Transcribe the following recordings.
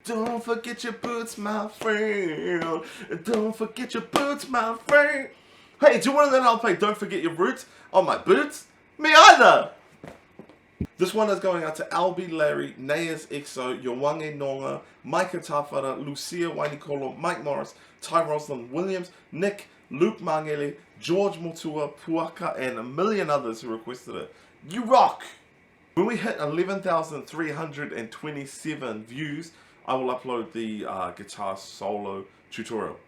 Don't forget your boots, my friend. Don't forget your boots, my friend. Hey, do you want to learn how to play Don't Forget Your Roots on my boots? Me either! This one is going out to Albi, Larry, Nayas, Exo, Yowange Nonga, Micah Tafara, Lucia Wainikolo, Mike Morris, Ty Roslyn Williams, Nick, Luke Mangele, George Motua, Puaka, and a million others who requested it. You rock! When we hit 11,327 views, I will upload the guitar solo tutorial.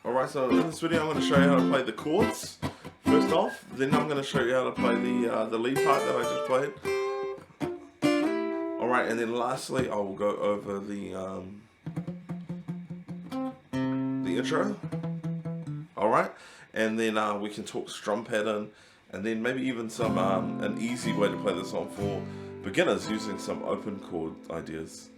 Alright, so in this video I'm going to show you how to play the chords first off, then I'm going to show you how to play the lead part that I just played. Alright, and then lastly I will go over the intro. Alright, and then we can talk strum pattern, and then maybe even some an easy way to play this song for beginners using some open chord ideas.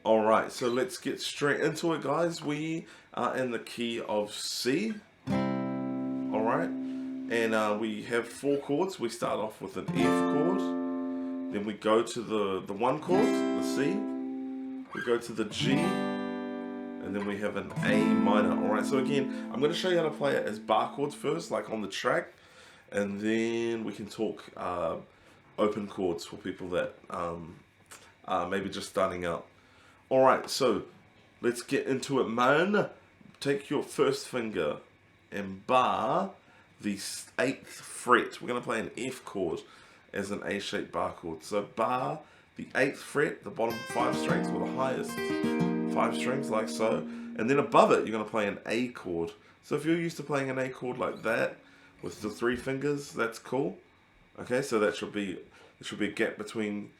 Alright, so let's get straight into it, guys. We are in the key of C. Alright, and we have 4 chords. We start off with an F chord, then we go to the 1 chord, the C, we go to the G, and then we have an A minor. Alright, so again, I'm going to show you how to play it as bar chords first, like on the track, and then we can talk open chords for people that are maybe just starting out. Alright, so let's get into it, man. Take your first finger and bar the 8th fret. We're going to play an F chord as an A-shaped bar chord. So bar the 8th fret, the bottom 5 strings, or the highest 5 strings, like so. And then above it, you're going to play an A chord. So if you're used to playing an A chord like that, with the 3 fingers, that's cool. Okay, so that should be, there should be a gap between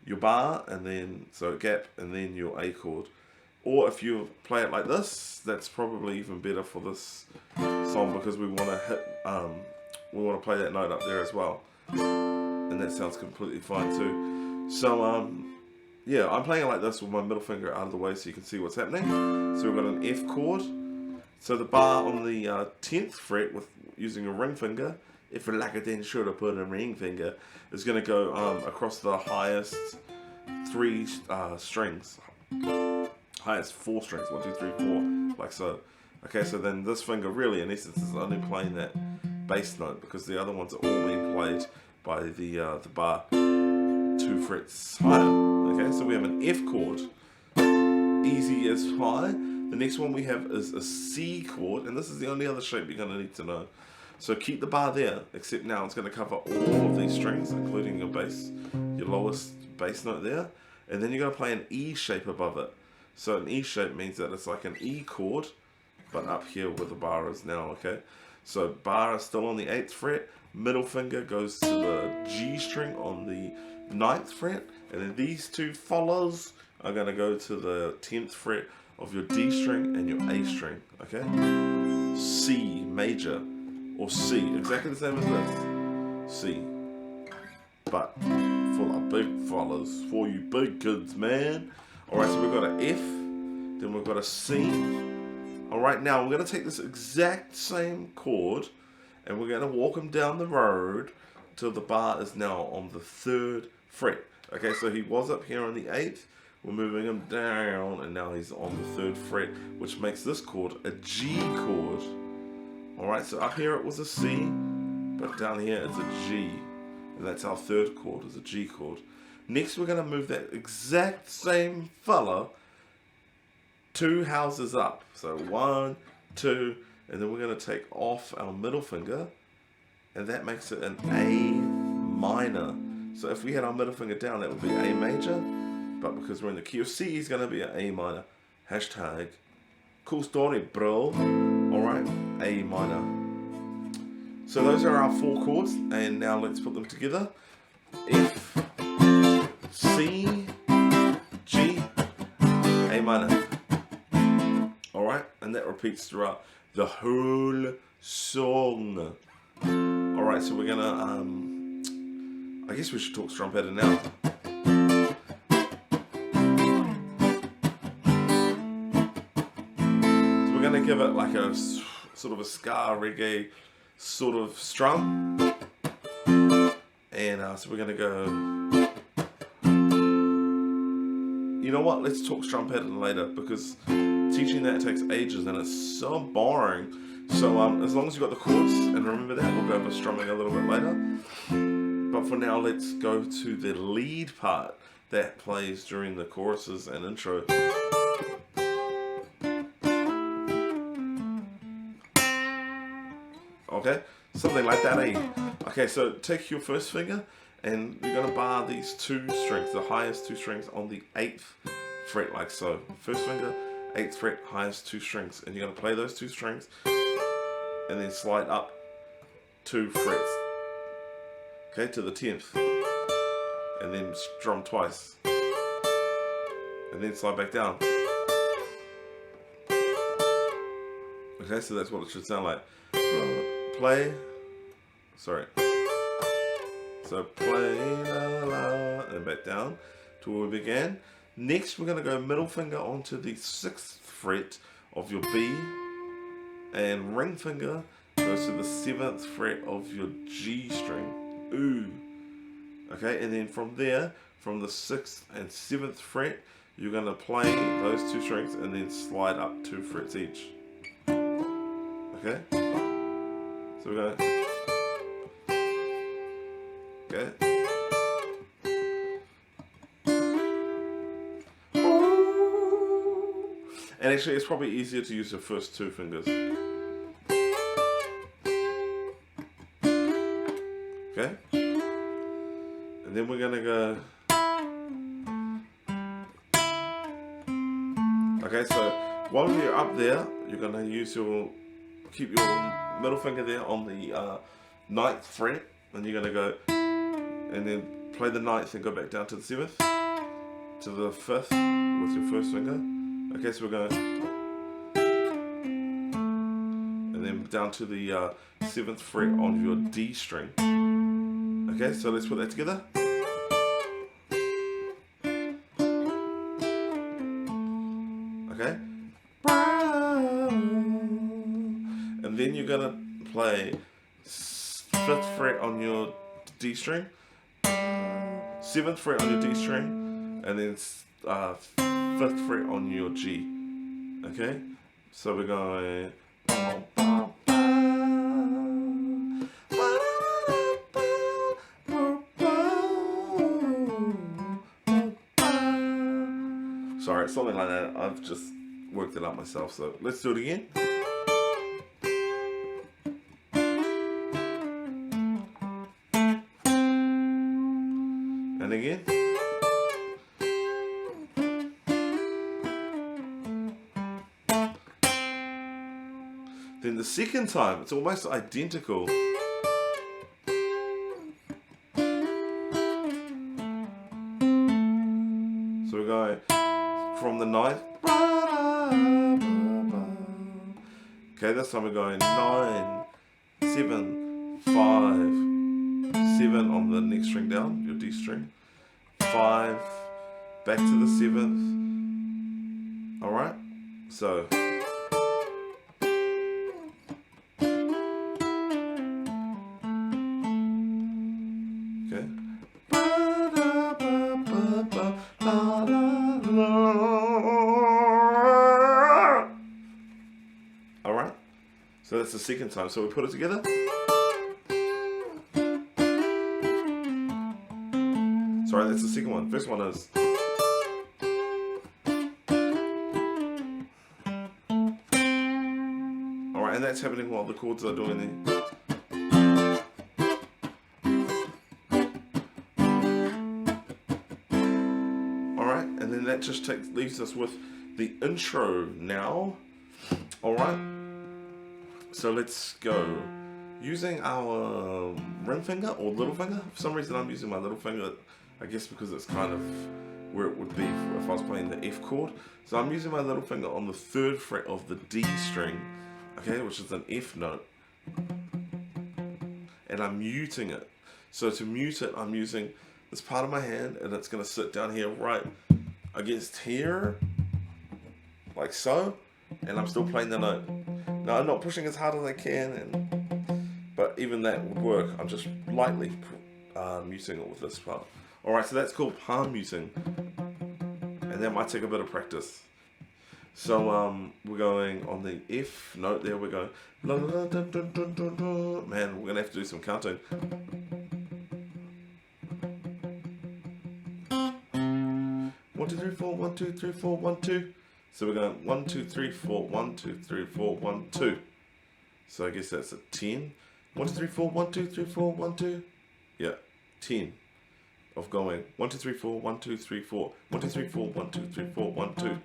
your bar, and then so a gap, and then your A chord. Or if you play it like this, that's probably even better for this song, because we want to hit we want to play that note up there as well, and that sounds completely fine too. So yeah, I'm playing it like this with my middle finger out of the way so you can see what's happening. So we've got an F chord, so the bar on the 10th fret with using a ring finger, if you're like it then should have put a ring finger, is going to go across the highest 3 strings. Highest 4 strings, 1, 2, 3, 4, like so. Okay, so then this finger really in essence is only playing that bass note, because the other ones are all being played by the bar 2 frets higher. Okay, so we have an F chord, easy as high. The next one we have is a C chord, and this is the only other shape you're going to need to know. So keep the bar there, except now it's going to cover all of these strings, including your bass, your lowest bass note there, and then you're going to play an E shape above it. So an E shape means that it's like an E chord, but up here where the bar is now, okay? So bar is still on the 8th fret, middle finger goes to the G string on the 9th fret, and then these 2 follows are going to go to the 10th fret of your D string and your A string, okay? C major, or C, exactly the same as this, C. But for the big fellas, for you big kids, man. Alright, so we've got an F, then we've got a C. Alright, now we're going to take this exact same chord and we're going to walk him down the road till the bar is now on the 3rd fret. Okay, so he was up here on the 8th, we're moving him down, and now he's on the 3rd fret, which makes this chord a G chord. Alright, so up here it was a C, but down here it's a G. And that's our 3rd chord, is a G chord. Next we're going to move that exact same fella 2 houses up. So 1, 2, and then we're going to take off our middle finger, and that makes it an A minor. So if we had our middle finger down, that would be A major, but because we're in the key of C, it's going to be an A minor. Hashtag cool story, bro. Alright, A minor. So those are our 4 chords, and now let's put them together. F, C, G, A minor. Alright, and that repeats throughout the whole song. Alright, so we're gonna I guess we should talk strum pattern now. So we're going to give it like a sort of a ska reggae sort of strum. And so we're going to go... You know what? Let's talk strum pattern later, because teaching that takes ages and it's so boring. So as long as you've got the chords, and remember that, we'll go over strumming a little bit later. But for now, let's go to the lead part that plays during the choruses and intro. Okay, something like that, eh? Okay, so take your first finger and you're going to bar these two strings, the highest two strings on the 8th fret, like so. First finger, 8th fret, highest two strings, and you're going to play those two strings and then slide up 2 frets, okay, to the 10th, and then strum twice, and then slide back down. Okay, so that's what it should sound like. Play, sorry. So play la la, and back down to where we began. Next, we're going to go middle finger onto the 6th fret of your B, and ring finger goes to the 7th fret of your G string. Ooh. Okay, and then from there, from the 6th and 7th fret, you're going to play those two strings and then slide up 2 frets each. Okay? So we're going to... Okay? And actually, it's probably easier to use your first 2 fingers. Okay? And then we're gonna go... Okay, so while you're up there, you're gonna use your... Keep your middle finger there on the 9th fret, and you're gonna go... And then play the 9th and go back down to the 7th, to the 5th with your first finger. Okay, so we're going... And then down to the 7th fret on your D string. Okay, so let's put that together. Okay. And then you're gonna play 5th fret on your D string, 7th fret on your D string, and then 5th fret on your G. Okay? So we're going... Sorry, something like that. I've just worked it out myself, so let's do it again. And again. Then the second time, it's almost identical. So we're going from the 9th. Okay, this time we're going 9, 7, 5, 7 on the next string down, your D string. 5, back to the 7th. Alright? So... Okay. Alright? So that's the second time. So we put it together. Sorry, that's the second one. First one is... Alright, and that's happening while the chords are doing there. Alright, and then that just leaves us with the intro now. Alright, so let's go. Using our ring finger or little finger. For some reason I'm using my little finger, I guess because it's kind of where it would be if I was playing the F chord. So I'm using my little finger on the 3rd fret of the D string, okay, which is an F note. And I'm muting it. So to mute it, I'm using this part of my hand, and it's going to sit down here right against here, like so, and I'm still playing the note. Now I'm not pushing as hard as I can, but even that would work. I'm just lightly muting it with this part. Alright, so that's called palm muting, and that might take a bit of practice. So we're going on the F note there, we're going, man, we're going to have to do some counting. 1, 2, 3, 4, 1, 2, 3, 4, 1, 2. So we're going 1, 2, 3, 4, 1, 2, 3, 4, 1, 2. So I guess that's a 10. 1, 2, 3, 4, 1, 2, 3, 4, 1, 2. Yeah, 10 of going 1, 2, 3, 4, 1, 2, 3, 4. 1, 2, 3, 4, 1, 2, 3, 4, 1, 2.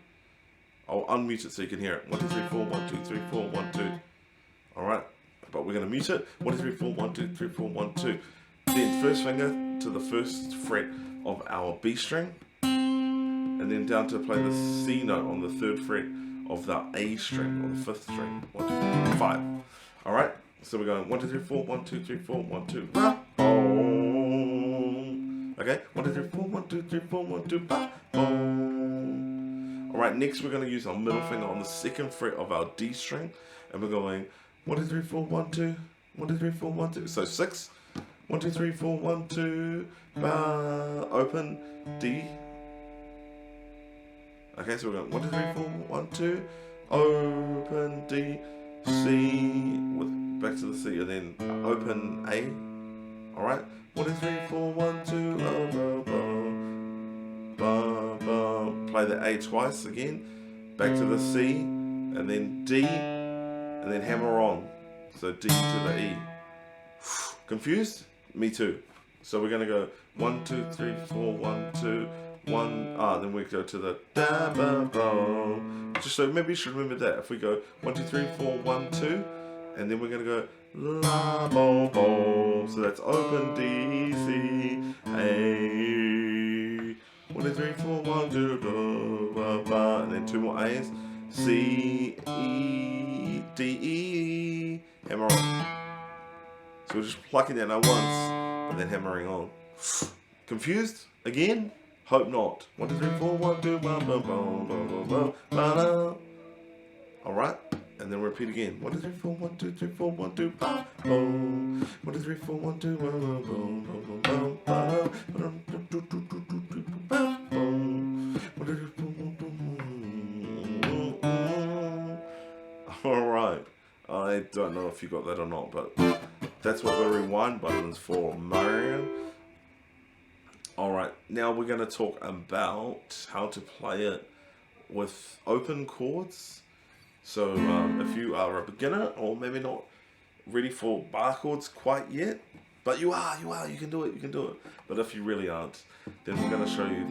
I'll unmute it so you can hear it. 1, 2, 3, 4, 1, 2, 3, 4, 1, 2. Alright, but we're going to mute it. 1, 2, 3, 4, 1, 2, 3, 4, 1, 2. Then first finger to the first fret of our B string, and then down to play the C note on the third fret of the A string, or the fifth string. 1, 2, 3, 5. Alright, so we're going 1, 2, 3, 4, 1, 2, 3, 4, 1, 2. Okay, 1, 2, 3, 4, 1, 2, 3, 4, 1, 2. Alright, next we're going to use our middle finger on the second fret of our D string, and we're going 1, 2, 3, 4, 1, 2. 1, 2, 3, 4, 1, 2. So 6. 1, 2, 3, 4, 1, 2. Open D. Okay, so we're going 1, 2, 3, 4, 1, 2. Open D. C. With back to the C, and then open A. Alright. 1, 2, 3, 4, 1, 2. Play the A twice again. Back to the C, and then D, and then hammer on. So D to the E. Confused? Me too. So we're going to go 1, 2, 3, 4, 1, 2, 1. Then we go to the da ba bo. Just so maybe you should remember that. If we go 1, 2, 3, 4, 1, 2, and then we're going to go la bo bo. So that's open D C A. 1, 2, 3, 4, 1, 2, do, ba, ba, and then 2 more A's. C E D E. Hammer on. So we're just plucking that note once, and then hammering on. Confused? Again? Hope not. 1, 2, 3, 4, 1, 2, ba, ba, ba, ba, ba, ba, ba. Alright, and then repeat again. 1, 2, 3, 4, 1, 2, 3, 4, 1, 2, ba, ba. 1, 2, 3, 4, 1, 2, ba, ba, ba, ba, ba, ba. Alright, I don't know if you got that or not, but that's what the rewind button's for, man. Alright, now we're going to talk about how to play it with open chords. So if you are a beginner, or maybe not ready for bar chords quite yet, but you can do it. But if you really aren't, then we're going to show you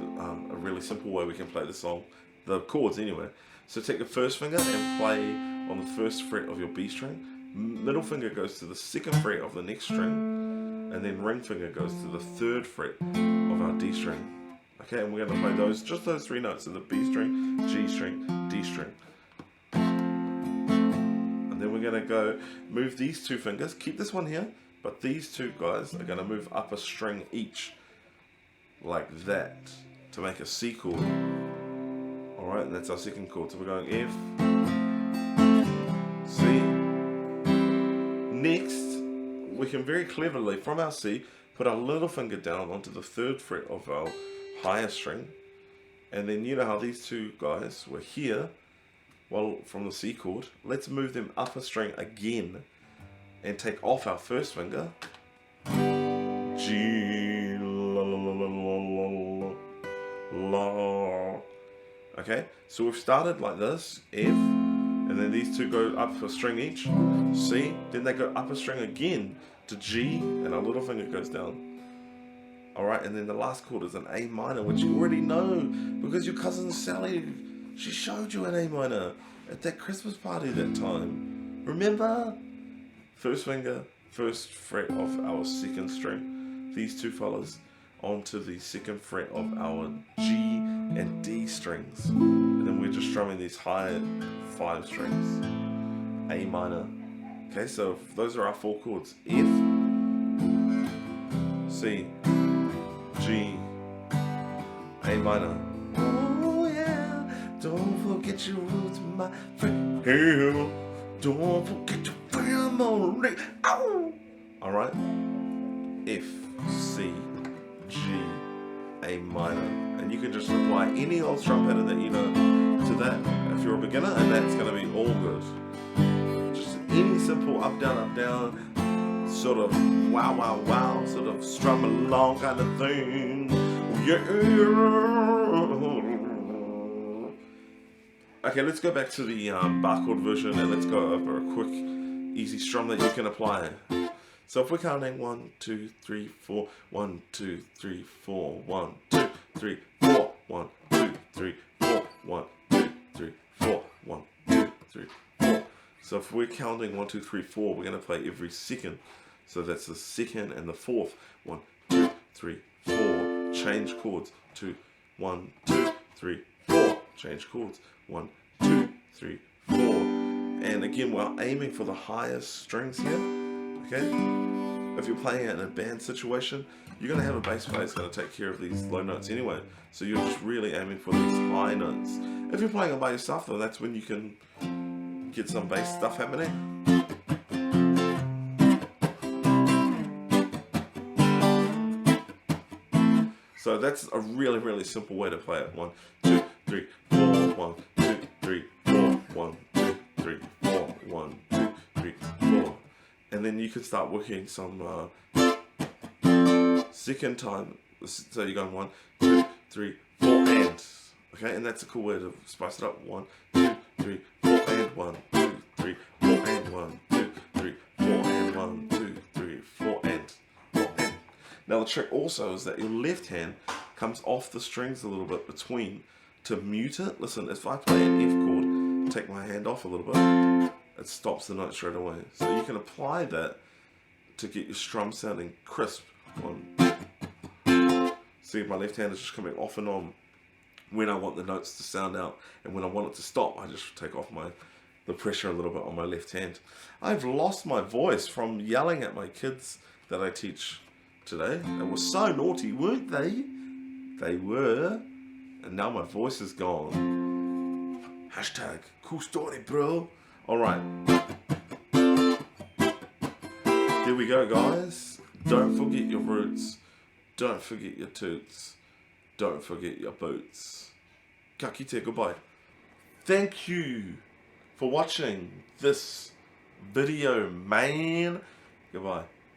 a really simple way we can play the song, the chords anyway. So take the first finger and play on the first fret of your B string. Middle finger goes to the second fret of the next string, and then ring finger goes to the third fret of our D string. Okay, and we're going to play just those 3 notes, so the B string, G string, D string. And then we're going to go move these 2 fingers, keep this one here, but these 2 guys are going to move up a string each, like that, to make a C chord. Alright, and that's our second chord. So we're going F, C. Next, we can very cleverly, from our C, put our little finger down onto the third fret of our higher string. And then you know how these 2 guys were here, well, from the C chord. Let's move them up a string again and take off our first finger. G, la, la, la, la, la, la. Okay, so we've started like this, F, and then these 2 go up a string each, C, then they go up a string again to G, and our little finger goes down. Alright, and then the last chord is an A minor, which you already know, because your cousin Sally, she showed you an A minor at that Christmas party that time. Remember? First finger, first fret of our second string, these 2 fellas, onto the second fret of our G and D strings, and then we're just strumming these high 5 strings, A minor. Okay, so those are our 4 chords: F, C, G, A minor. Oh yeah, don't forget your roots, my friend. Hell, don't forget your family. Ow! Alright? F, C, G, A minor. And you can just apply any old strum pattern that you know to that if you're a beginner, and that's going to be all good. Just any simple up, down, sort of wow, wow, wow, sort of strum along kind of thing. Yeah. Okay, let's go back to the bar chord version and let's go over a quick, easy strum that you can apply. So if we're counting 1, 2, 3, 4, 1, 2, 3, 4, 1, 2, 3, 4, 1, 2, 3, 4, 1, 2, 3, 4, 1, 2, 3, 4. So if we're counting 1, 2, 3, 4, we're going to play every second. So that's the second and the fourth. 1, 2, 3, 4. Change chords. 2, 1, 2, 3, 4. Change chords. 1, 2, 3, 4. And again, we're aiming for the highest strings here. Okay? If you're playing it in a band situation, you're going to have a bass player that's going to take care of these low notes anyway. So you're just really aiming for these high notes. If you're playing it by yourself, though, that's when you can get some bass stuff happening. So that's a really, really simple way to play it. 1, 2, 3, 4, 1, 2, 3, 4, 1, 2, 3, 4, 1, 2, 3, 4. And then you can start working some second time. So you're going 1, 2, 3, 4, and. Okay, and that's a cool way to spice it up. 1, 2, 3, 4, and 1, 2, 3, 4, and 1, 2, 3, 4, and 1, 2, 3, 4, and. Now the trick also is that your left hand comes off the strings a little bit between to mute it. Listen, if I play an F chord, take my hand off a little bit, it stops the note straight away. So you can apply that to get your strum sounding crisp. See, my left hand is just coming off and on when I want the notes to sound out, and when I want it to stop, I just take off the pressure a little bit on my left hand. I've lost my voice from yelling at my kids that I teach today. They were so naughty, weren't they? They were. And now my voice is gone. Hashtag cool story, bro. Alright. There we go, guys. Don't forget your roots. Don't forget your toots. Don't forget your boots. Ka kite, goodbye. Thank you for watching this video, man. Goodbye.